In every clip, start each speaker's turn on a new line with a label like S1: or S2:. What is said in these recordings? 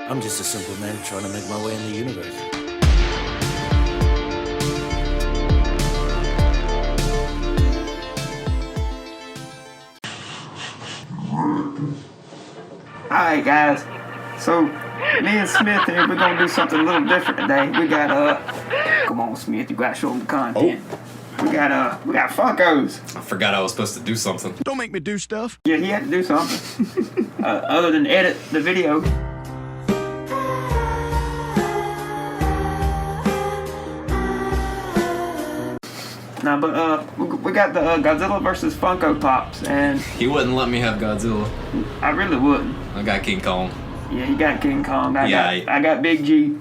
S1: I'm just a simple man trying to make my way in the universe.
S2: Alright guys, so me and Smith here, we're gonna do something a little different today. We got come on Smith, you gotta show them the content. We got Funkos.
S3: I forgot I was supposed to do something.
S4: Don't make me do stuff.
S2: Yeah, he had to do something. Other than edit the video. No, but we got the Godzilla vs Funko Pops, and
S3: He wouldn't let me have Godzilla.
S2: I really wouldn't.
S3: I got King Kong.
S2: Yeah, you got King Kong. I got Big G.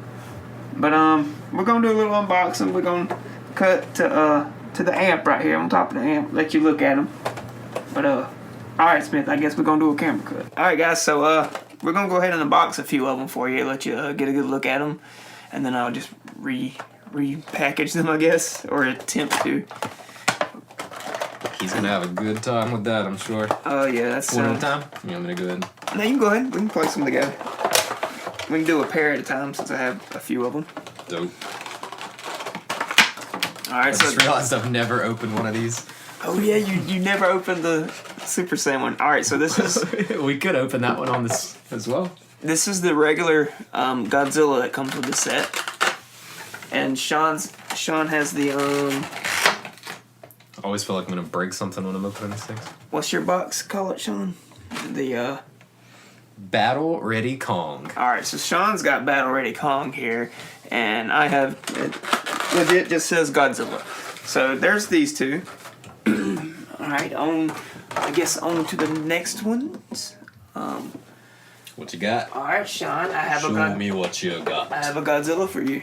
S2: But we're gonna do a little unboxing. We're gonna cut to the amp right here on top of the amp. Let you look at them. But all right, Smith. I guess we're gonna do a camera cut. All right, guys. So we're gonna go ahead and unbox a few of them for you. Let you get a good look at them, and then I'll just repackage them, I guess, or attempt to.
S3: He's gonna have a good time with that, I'm sure.
S2: Oh yeah, that's
S3: one at a time. Yeah, I'm gonna go ahead.
S2: No, you can go ahead. We can place them together. We can do a pair at a time since I have a few of them.
S3: Dope.
S2: All right,
S3: I just realized I've never opened one of these.
S2: Oh yeah, you never opened the Super Saiyan one. All right, so this is.
S3: We could open that one on this as well.
S2: This is the regular Godzilla that comes with the set, and Shawn has the
S3: I always feel like I'm gonna break something when I'm opening these things.
S2: What's your box call it, Shawn? The
S3: Battle Ready Kong.
S2: All right, so Shawn's got Battle Ready Kong here, and I have it just says Godzilla. So there's these two. All right, I guess on to the next ones.
S3: What you got?
S2: All right, Shawn,
S3: Show me what you got.
S2: I have a Godzilla for you,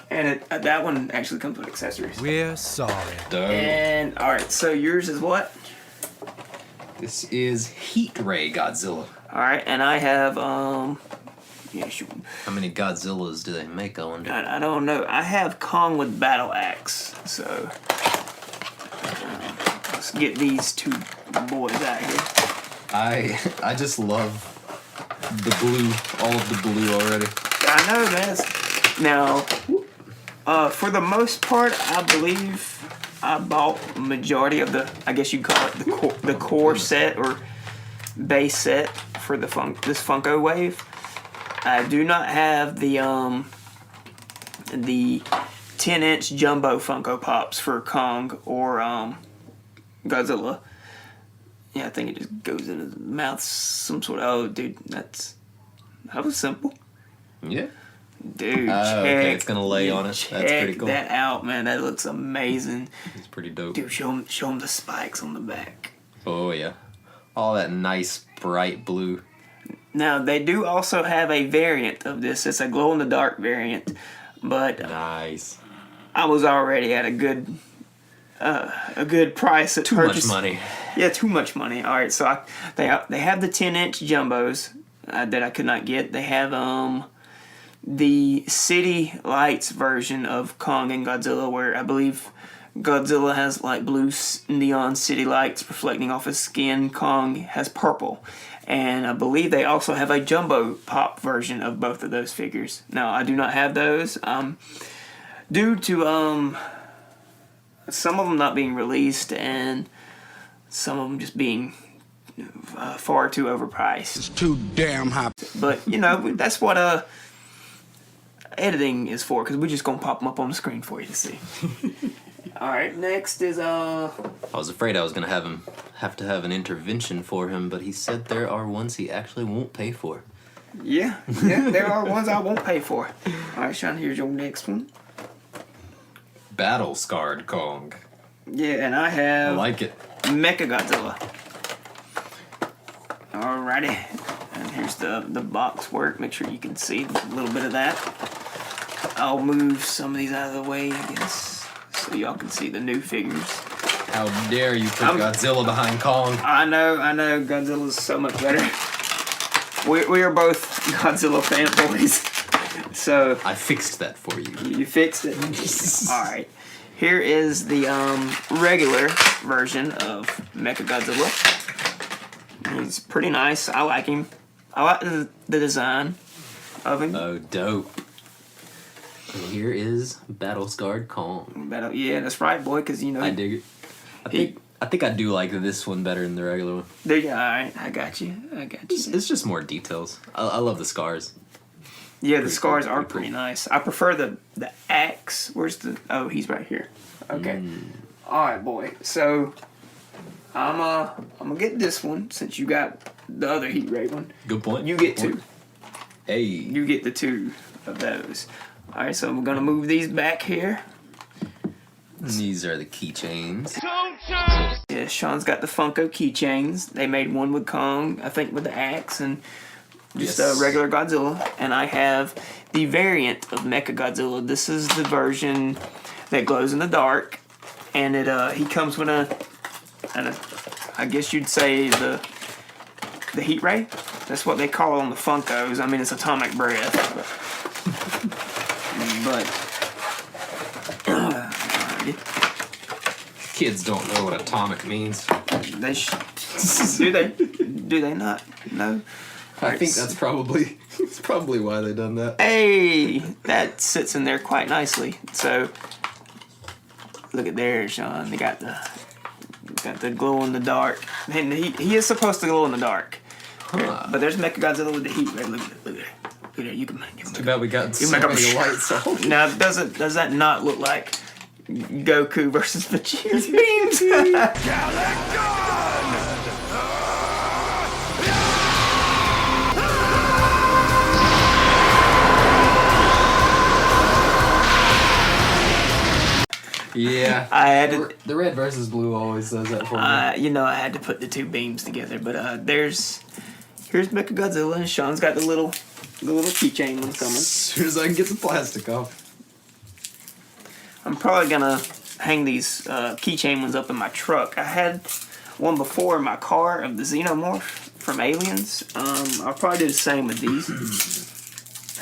S2: and that one actually comes with accessories.
S4: We're sorry.
S3: Dope.
S2: And all right, so yours is what?
S3: This is Heat Ray Godzilla.
S2: All right, and I have yeah, shoot.
S3: How many Godzillas do they make, I wonder?
S2: I don't know. I have Kong with Battle Axe, so let's get these two boys out here.
S3: I just love the blue, all of the blue already.
S2: I know, man. Now, for the most part, I believe I bought majority of the, I guess you'd call it the core set or base set for this Funko wave. I do not have the 10-inch jumbo Funko Pops for Kong or Godzilla. Yeah, I think it just goes in his mouth some sort of. Oh, dude, that was simple.
S3: Yeah.
S2: Dude,
S3: okay, it's gonna lay on it. That's pretty cool.
S2: Check that out, man. That looks amazing.
S3: It's pretty dope.
S2: Dude, show him the spikes on the back.
S3: Oh yeah, all that nice bright blue.
S2: Now they do also have a variant of this. It's a glow in the dark variant, but
S3: nice.
S2: I was already at a good price at purchase.
S3: Too much money.
S2: Yeah, too much money. All right, so they have the 10-inch jumbos that I could not get. They have the City Lights version of Kong and Godzilla, where I believe Godzilla has like blue neon city lights reflecting off his skin. Kong has purple. And I believe they also have a jumbo pop version of both of those figures. Now, I do not have those. Due to some of them not being released and some of them just being far too overpriced.
S4: It's too damn hot.
S2: But, you know, that's what editing is for, because we're just going to pop them up on the screen for you to see. Alright, next is
S3: I was afraid I was gonna have to have an intervention for him, but he said there are ones he actually won't pay for.
S2: Yeah, there are ones I won't pay for. Alright, Shawn, here's your next one.
S3: Battle Scarred Kong.
S2: Yeah, and I have...
S3: I like it.
S2: Mecha Godzilla. Alrighty. And here's the box work. Make sure you can see a little bit of that. I'll move some of these out of the way, I guess, so y'all can see the new figures.
S3: How dare you put Godzilla behind Kong?
S2: I know. Godzilla's so much better. We are both Godzilla fanboys. So
S3: I fixed that for you.
S2: You fixed it? Alright. Here is the regular version of Mechagodzilla. He's pretty nice. I like him. I like the design. of him.
S3: Oh, dope. And here is Battle Scarred Kong.
S2: Yeah, that's right, boy. Because you know
S3: I dig it. I think I do like this one better than the regular one.
S2: there you. All right, I got you.
S3: It's just more details. I love the scars.
S2: Yeah, the
S3: Pretty
S2: scars
S3: cool,
S2: are
S3: pretty
S2: pretty
S3: cool.
S2: nice. I prefer the axe. Where's the? Oh, he's right here. Okay. All right, boy. So I'm gonna get this one since you got the other heat ray one.
S3: Good point.
S2: You get
S3: Good point.
S2: two.
S3: Hey.
S2: You get the two of those. All right, so we're gonna move these back here.
S3: These are the keychains.
S2: Yeah, Shawn's got the Funko keychains. They made one with Kong, I think with the axe, and just
S3: Yes.
S2: a regular Godzilla. And I have the variant of Mecha Godzilla. This is the version that glows in the dark, and he comes with a I guess you'd say the heat ray. That's what they call it on the Funkos. I mean, it's atomic breath, but
S3: Kids don't know what atomic means.
S2: they do they? Do they not? No.
S3: I think that's probably why they done that.
S2: Hey, that sits in there quite nicely. So, look at there, Shawn. They got the glow in the dark. And he is supposed to glow in the dark.
S3: Huh.
S2: But there's Mechagodzilla with the heat ray. Look at there. Look at there. You can
S3: Too bad we got so
S2: make 'em
S3: many lights on.
S2: Now, does that not look like Goku versus Vegeta's beams?
S3: Yeah.
S2: I had to.
S3: The red versus blue always does that for me.
S2: I had to put the two beams together, but here's Mechagodzilla, and Shawn's got the little keychain one coming.
S3: As soon as I can get the plastic off.
S2: I'm probably gonna hang these keychain ones up in my truck. I had one before in my car of the Xenomorph from Aliens. I'll probably do the same with these.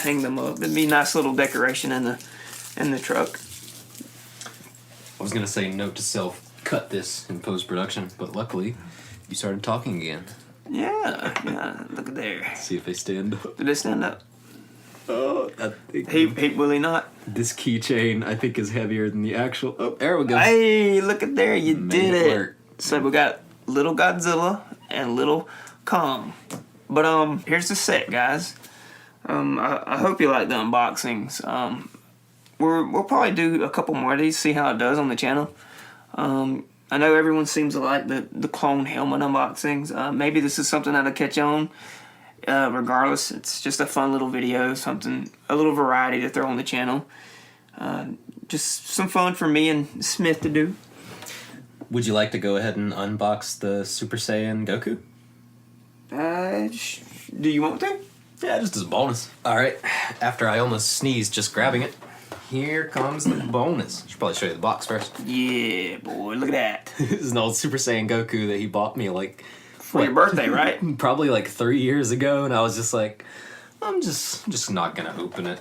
S2: Hang them up. It'd be a nice little decoration in the truck.
S3: I was gonna say note to self, cut this in post-production, but luckily you started talking again.
S2: Yeah. Look at there.
S3: See if they stand up.
S2: Did they stand up?
S3: Oh, I think
S2: He will he not?
S3: this keychain I think is heavier than the actual. Oh, there we go.
S2: Hey, look at there. You
S3: Made
S2: did
S3: it
S2: it.
S3: work.
S2: So we got little Godzilla and little Kong. But here's the set, guys. I hope you like the unboxings. We'll probably do a couple more of these, see how it does on the channel. I know everyone seems to like the clone helmet unboxings. Maybe this is something that'll catch on. Regardless, it's just a fun little video, a little variety to throw on the channel. Just some fun for me and Smith to do.
S3: Would you like to go ahead and unbox the Super Saiyan Goku?
S2: Do you want to?
S3: Yeah, just as a bonus. Alright, after I almost sneezed just grabbing it, here comes the bonus. Should probably show you the box first.
S2: Yeah, boy, look at that.
S3: This is an old Super Saiyan Goku that he bought me like
S2: For your birthday, right?
S3: probably like 3 years ago, and I was just like, I'm just not gonna open it.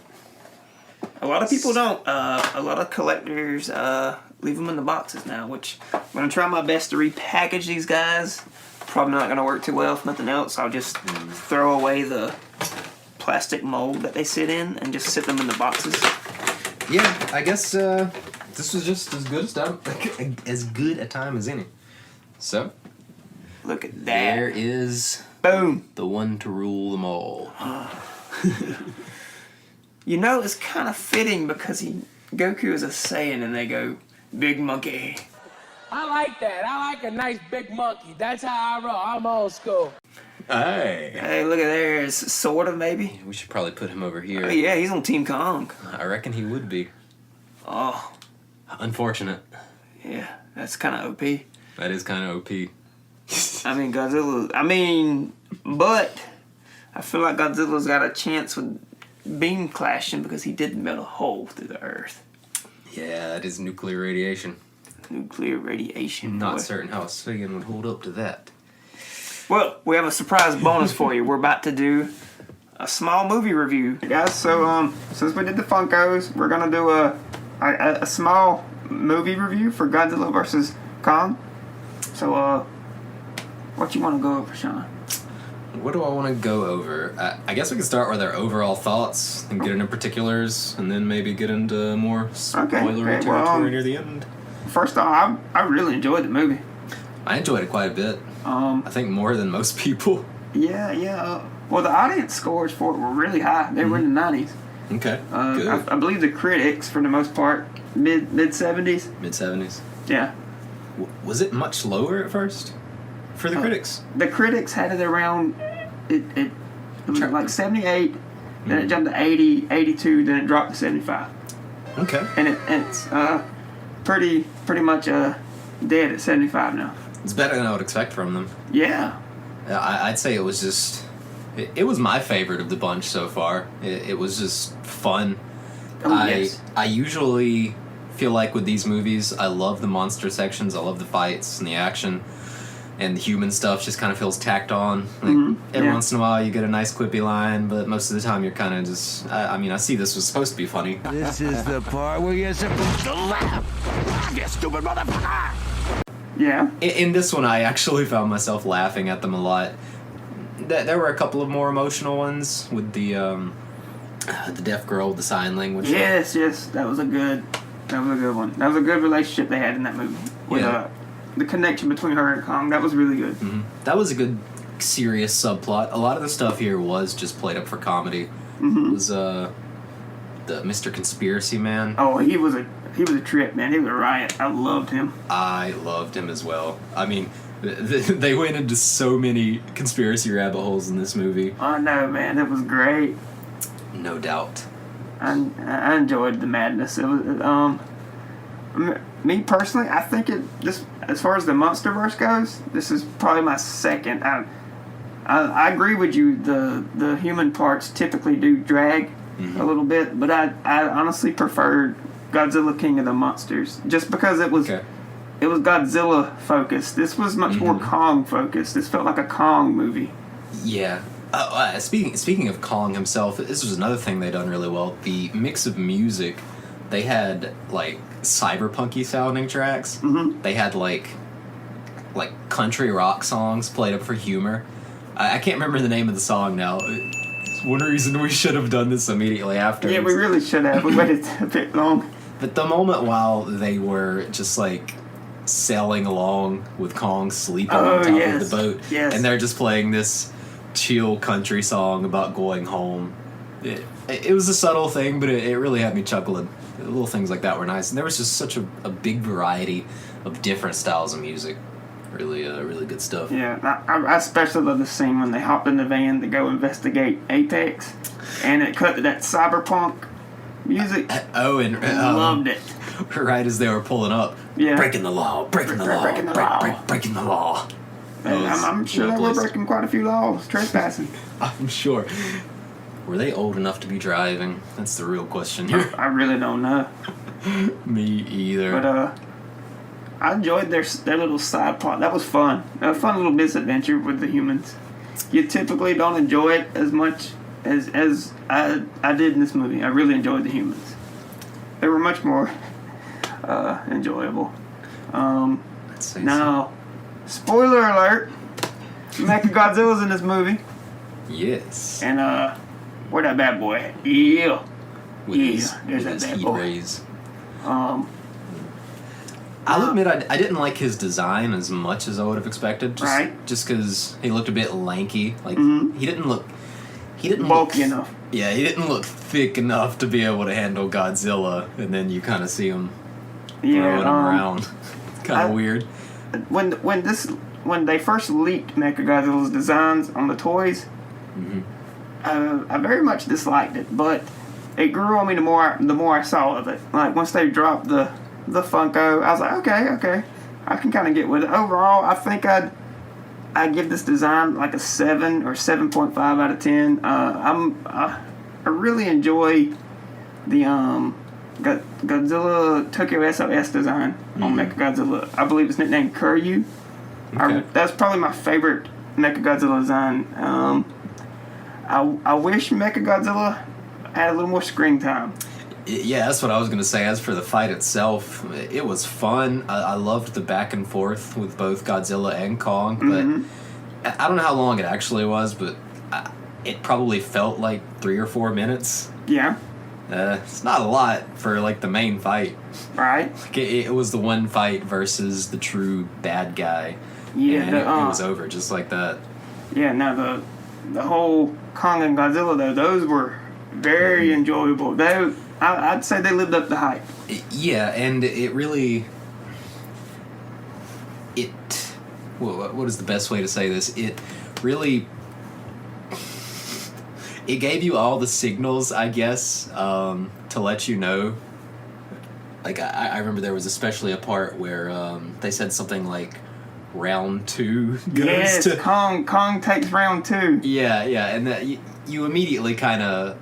S2: A lot of people don't. A lot of collectors leave them in the boxes now, which I'm going to try my best to repackage these guys. Probably not going to work too well. If nothing else, I'll just throw away the plastic mold that they sit in and just sit them in the boxes.
S3: Yeah, I guess this was just as good a time as any. So,
S2: Look at that.
S3: there is
S2: Boom.
S3: the one to rule them all.
S2: You know, it's kind of fitting because Goku is a Saiyan and they go, big monkey.
S5: I like that. I like a nice big monkey. That's how I roll. I'm old school.
S3: Hey.
S2: Hey, look at there. It's sort of, maybe.
S3: We should probably put him over here.
S2: Oh, yeah, he's on Team Kong.
S3: I reckon he would be.
S2: Oh,
S3: Unfortunate.
S2: yeah, that's kind of OP.
S3: That is kind of OP.
S2: I mean, but I feel like Godzilla's got a chance with beam clashing because he did melt a hole through the earth.
S3: Yeah, that is nuclear radiation.
S2: Nuclear radiation.
S3: Not
S2: boy.
S3: certain how a Saiyan would hold up to that.
S2: Well, we have a surprise bonus for you. We're about to do a small movie review, guys. So, since we did the Funkos, we're gonna do a small movie review for Godzilla vs Kong. So, what you want to go over, Shawn?
S3: What do I want to go over? I guess we can start with our overall thoughts and get into particulars, and then maybe get into more spoilery territory near the end.
S2: First off, I really enjoyed the movie.
S3: I enjoyed it quite a bit. I think more than most people.
S2: Yeah. Well, the audience scores for it were really high. They were in the 90s.
S3: Okay, good.
S2: I believe the critics, for the most part, mid 70s.
S3: Mid 70s.
S2: Yeah.
S3: Was it much lower at first for the critics?
S2: The critics had it around it was like 78, then it jumped to 80, 82, then it dropped to 75.
S3: Okay.
S2: And it's pretty much dead at 75 now.
S3: It's better than I would expect from them.
S2: Yeah.
S3: I'd say it was just... It was my favorite of the bunch so far. It was just fun.
S2: Yes.
S3: I usually feel like with these movies, I love the monster sections, I love the fights and the action, and the human stuff just kind of feels tacked on. Like, every once in a while you get a nice quippy line, but most of the time you're kind of just... I see this was supposed to be funny.
S4: This is the part where you're supposed to laugh. You stupid motherfucker.
S2: Yeah.
S3: In this one, I actually found myself laughing at them a lot. There were a couple of more emotional ones with the deaf girl with the sign language.
S2: Yes, that was a good one. That was a good relationship they had in that movie. With the connection between her and Kong. That was really good.
S3: Mm-hmm. That was a good serious subplot. A lot of the stuff here was just played up for comedy. It was the Mr. Conspiracy Man.
S2: Oh, he was a trip, man. He was a riot. I loved him.
S3: I loved him as well. I mean, they went into so many conspiracy rabbit holes in this movie.
S2: Oh no, man, it was great.
S3: No doubt.
S2: I enjoyed the madness. It was me personally, I think this as far as the MonsterVerse goes, this is probably my second. I agree with you. The human parts typically do drag a little bit, but I honestly preferred Godzilla King of the Monsters just because it was. Okay. It was Godzilla focused. This was much more Kong focused. This felt like a Kong movie.
S3: Yeah. Speaking of Kong himself, this was another thing they done really well. The mix of music, they had like cyberpunky sounding tracks. They had like country rock songs played up for humor. I can't remember the name of the song now. It's one reason we should have done this immediately after.
S2: Yeah, we really should have. We waited a bit long.
S3: But the moment while they were just like sailing along with Kong sleeping on top of the boat, and they're just playing this chill country song about going home. It was a subtle thing, but it really had me chuckling. Little things like that were nice, and there was just such a big variety of different styles of music. Really good stuff.
S2: Yeah, I especially love the scene when they hopped in the van to go investigate Apex, and it cut to that cyberpunk music. Loved it.
S3: Right as they were pulling up.
S2: Yeah.
S3: Breaking the law. Breaking the law.
S2: I'm sure they were breaking quite a few laws, trespassing.
S3: I'm sure. Were they old enough to be driving? That's the real question here.
S2: I really don't know.
S3: Me either.
S2: But I enjoyed their little side plot. That was fun. A fun little misadventure with the humans. You typically don't enjoy it as much as I did in this movie. I really enjoyed the humans. They were much more enjoyable. Now, spoiler alert, Mechagodzilla's in this movie.
S3: Yes.
S2: And where that bad boy? Yeah.
S3: With his heat rays. I'll admit I didn't like his design as much as I would have expected. Just because he looked a bit lanky. Like he didn't look
S2: bulky enough.
S3: Yeah, he didn't look thick enough to be able to handle Godzilla, and then you kind of see him throwing him around. Kind of weird.
S2: When they first leaked Mechagodzilla's designs on the toys, I very much disliked it, but it grew on me the more I saw of it. Like once they dropped the Funko, I was like, okay, I can kind of get with it. Overall, I think I'd give this design like a 7 or 7.5 out of 10. I really enjoy the Godzilla Tokyo SOS design on Mechagodzilla. I believe it's nicknamed Kuryu. Okay. That's probably my favorite Mechagodzilla design. I wish Mechagodzilla had a little more screen time.
S3: Yeah, that's what I was going to say. As for the fight itself, it was fun. I loved the back and forth with both Godzilla and Kong, but I don't know how long it actually was, but it probably felt like 3 or 4 minutes.
S2: Yeah.
S3: It's not a lot for like the main fight.
S2: Right.
S3: Like it was the one fight versus the true bad guy.
S2: Yeah.
S3: And it was over just like that.
S2: Yeah. Now the whole Kong and Godzilla though, those were very enjoyable. I'd say they lived up to hype.
S3: Yeah, and it really. What is the best way to say this? It really. It gave you all the signals, I guess, to let you know. Like, I remember there was especially a part where they said something like, round 2 goes to...
S2: Kong takes round 2.
S3: Yeah, and that you immediately kind of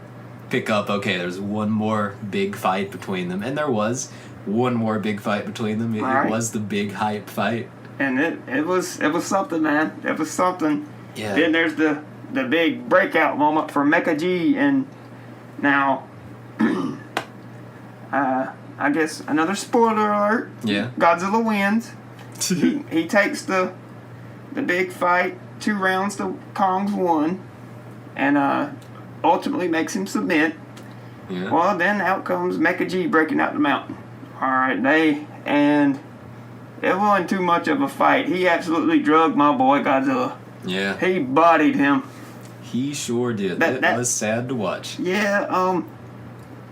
S3: pick up, okay, there's one more big fight between them. And there was one more big fight between them. It was the big hype fight.
S2: And it was something, man. It was something.
S3: Yeah.
S2: Then there's the big breakout moment for Mecha G, and now, I guess another spoiler alert.
S3: Yeah.
S2: Godzilla wins. he takes the big fight, 2 rounds to Kong's 1, and ultimately makes him submit.
S3: Yeah.
S2: Well, then out comes Mecha G breaking out the mountain. All right, it wasn't too much of a fight. He absolutely drugged my boy Godzilla.
S3: Yeah.
S2: He bodied him.
S3: He sure did. That was sad to watch.
S2: Yeah,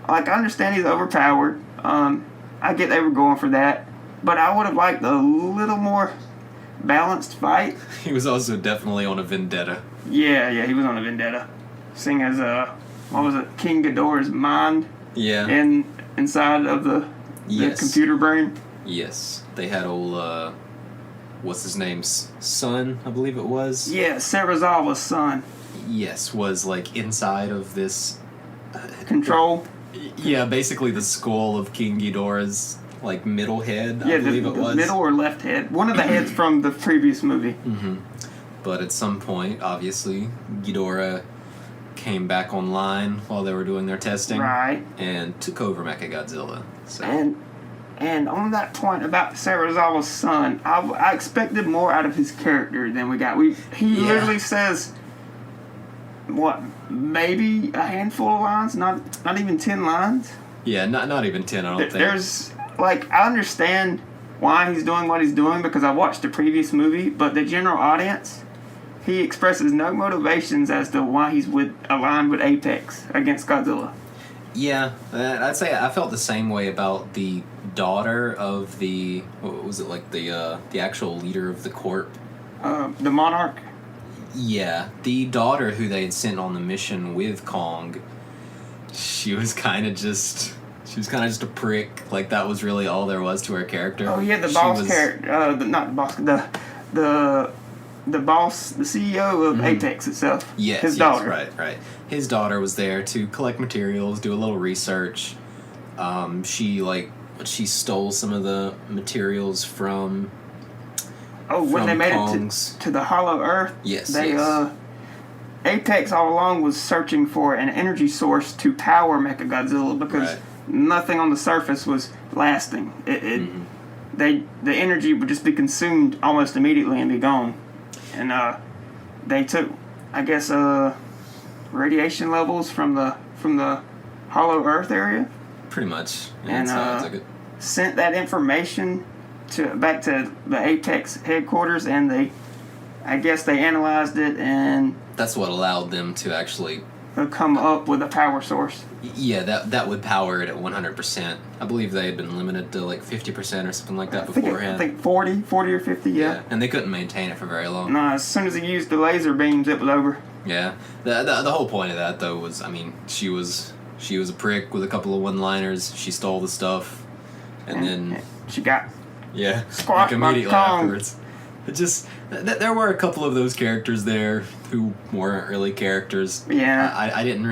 S2: like, I understand he's overpowered. I get they were going for that. But I would have liked a little more balanced fight.
S3: He was also definitely on a vendetta.
S2: Yeah, he was on a vendetta. Seeing as, what was it, King Ghidorah's mind?
S3: Yeah.
S2: Inside of the computer brain?
S3: Yes. They had old, what's his name's son, I believe it was?
S2: Yeah, Serizawa's son.
S3: Yes, was, like, inside of this...
S2: Control?
S3: Yeah, basically the skull of King Ghidorah's, like, middle head, I believe it was.
S2: The middle or left head. One of the heads from the previous movie.
S3: Mm-hmm. But at some point, obviously, Ghidorah came back online while they were doing their testing.
S2: Right.
S3: And took over Mechagodzilla. So.
S2: And on that point about Serizawa's son, I expected more out of his character than we got. He literally says, what, maybe a handful of lines, not even 10 lines.
S3: Yeah, not even 10. I don't think.
S2: There's like, I understand why he's doing what he's doing because I watched the previous movie, but the general audience, he expresses no motivations as to why he's aligned with Apex against Godzilla.
S3: Yeah, I'd say I felt the same way about the daughter of the, what was it, like the actual leader of the corp?
S2: The Monarch?
S3: Yeah, the daughter who they had sent on the mission with Kong, she was kind of just a prick. Like, that was really all there was to her character.
S2: Oh yeah, the boss character, not the boss, the boss, the CEO of Apex itself.
S3: Yes,
S2: his daughter.
S3: Right. His daughter was there to collect materials, do a little research. She stole some of the materials from.
S2: Oh, when they made
S3: Kong's.
S2: it to the Hollow Earth.
S3: Yes.
S2: Apex all along was searching for an energy source to power Mechagodzilla because nothing on the surface was lasting. The energy would just be consumed almost immediately and be gone. And they took, I guess, radiation levels from the Hollow Earth area.
S3: Pretty much.
S2: And sent that information back to the Apex headquarters, and I guess they analyzed it, and
S3: that's what allowed them to actually
S2: come up with a power source.
S3: Yeah, that would power it at 100%. I believe they had been limited to like 50% or something like that beforehand.
S2: I think 40 or 50, yeah.
S3: And they couldn't maintain it for very long.
S2: No, as soon as he used the laser beams, it was over.
S3: Yeah. The whole point of that, though, was, I mean, she was a prick with a couple of one-liners. She stole the stuff, and then
S2: she got
S3: squashed immediately afterwards. It just there were a couple of those characters there who weren't really characters.
S2: Yeah.
S3: I didn't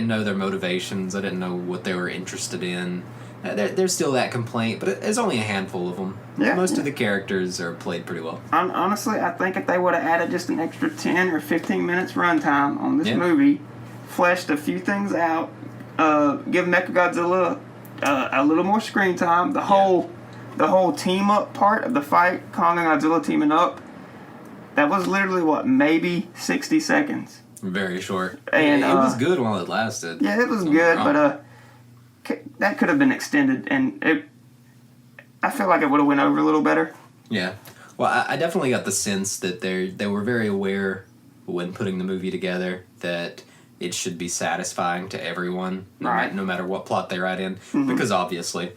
S3: know their motivations. I didn't know what they were interested in. There's still that complaint, but there's only a handful of them.
S2: Yeah,
S3: Most of the characters are played pretty well.
S2: Honestly, I think if they would have added just an extra 10 or 15 minutes runtime on this movie, fleshed a few things out, give Mechagodzilla a little more screen time, the whole team up part of the fight, Kong and Godzilla teaming up, That was literally, what, maybe 60 seconds.
S3: Very short.
S2: And
S3: it was good while it lasted.
S2: Yeah, it was good, but that could have been extended, and I feel like it would have went over a little better.
S3: Yeah. Well, I definitely got the sense that they were very aware when putting the movie together that it should be satisfying to everyone, no matter what plot they write in. Mm-hmm. Because obviously,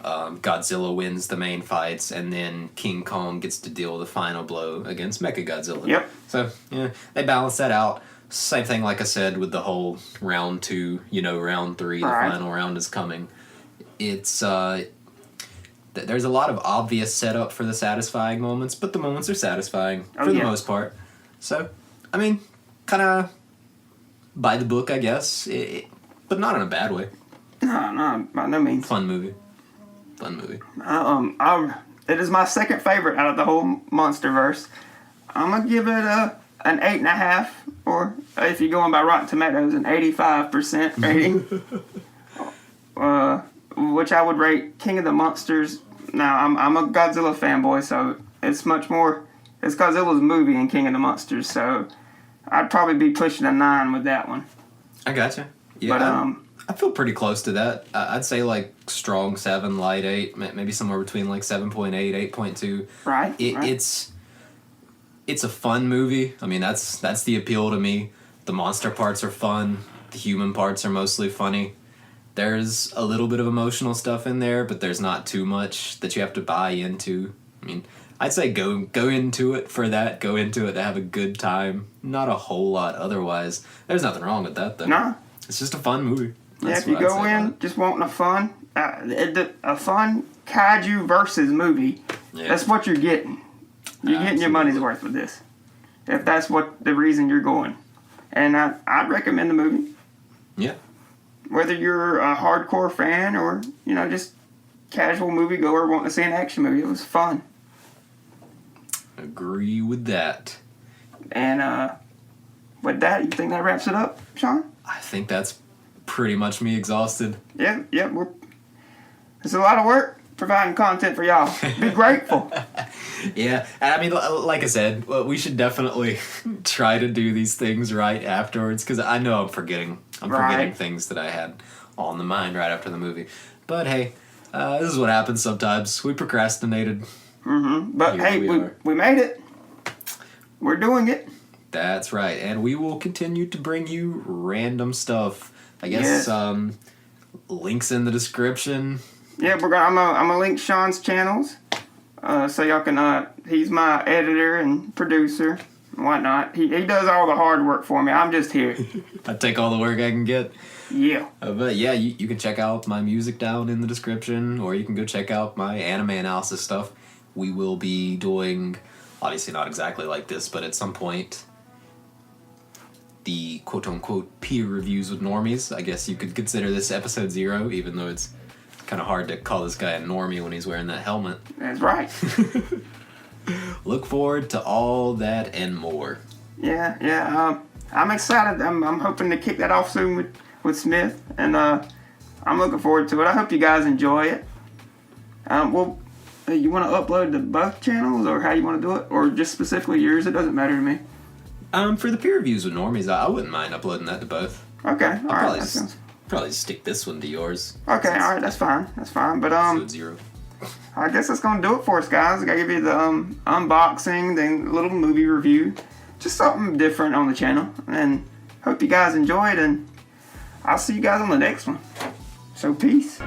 S3: Godzilla wins the main fights, and then King Kong gets to deal the final blow against Mechagodzilla. Yep. So, yeah, they balance that out. Same thing, like I said, with the whole round 2, round 3, the final round is coming. It's, there's a lot of obvious setup for the satisfying moments, but the moments are satisfying for the most part. So, I mean, kind of by the book, I guess, but not in a bad way.
S2: No, by no means.
S3: Fun movie.
S2: It is my second favorite out of the whole MonsterVerse. I'm gonna give it an 8.5, or if you're going by Rotten Tomatoes, an 85% rating. Which I would rate King of the Monsters. Now, I'm a Godzilla fanboy, so it's much more. It's Godzilla's movie and King of the Monsters, so I'd probably be pushing a 9 with that one.
S3: I gotcha. Yeah, but, I feel pretty close to that. I'd say like strong 7, light 8, maybe somewhere between like 7.8, 8.2.
S2: Right.
S3: It's a fun movie. I mean, that's the appeal to me. The monster parts are fun. The human parts are mostly funny. There's a little bit of emotional stuff in there, but there's not too much that you have to buy into. I mean, I'd say go into it for that. Go into it to have a good time. Not a whole lot otherwise. There's nothing wrong with that, though.
S2: No.
S3: It's just a fun movie.
S2: That's if you go in just wanting a fun kaiju versus movie, that's what you're getting. You're getting your money's worth with this. If that's what the reason you're going. And I'd recommend the movie.
S3: Yeah.
S2: Whether you're a hardcore fan or, just casual moviegoer wanting to see an action movie. It was fun.
S3: Agree with that.
S2: And with that, you think that wraps it up, Shawn?
S3: I think that's pretty much me exhausted.
S2: Yeah. It's a lot of work providing content for y'all. Be grateful.
S3: Yeah, and I mean, like I said, we should definitely try to do these things right afterwards, because I know I'm forgetting things that I had on the mind right after the movie. But hey, this is what happens sometimes. We procrastinated.
S2: Mm-hmm. But hey, we made it. We're doing it.
S3: That's right, and we will continue to bring you random stuff. I guess links in the description.
S2: Yeah, I'm gonna link Shawn's channels, so y'all can. He's my editor and producer and whatnot. He does all the hard work for me. I'm just here.
S3: I take all the work I can get.
S2: Yeah.
S3: But yeah, you can check out my music down in the description, or you can go check out my anime analysis stuff. We will be doing, obviously not exactly like this, but at some point, the quote-unquote peer reviews with normies. I guess you could consider this episode 0, even though it's kind of hard to call this guy a normie when he's wearing that helmet.
S2: That's right.
S3: Look forward to all that and more.
S2: Yeah. I'm excited. I'm hoping to kick that off soon with Smith, and I'm looking forward to it. I hope you guys enjoy it. Well, you want to upload to both channels, or how you want to do it, or just specifically yours? It doesn't matter to me.
S3: For the peer reviews with normies, I wouldn't mind uploading that to both.
S2: Okay,
S3: I'll probably stick this one to yours.
S2: Okay, all right, that's fine. But
S3: episode 0.
S2: I guess that's gonna do it for us, guys. I gotta give you the unboxing, then a little movie review, just something different on the channel. And hope you guys enjoyed, and I'll see you guys on the next one. So peace.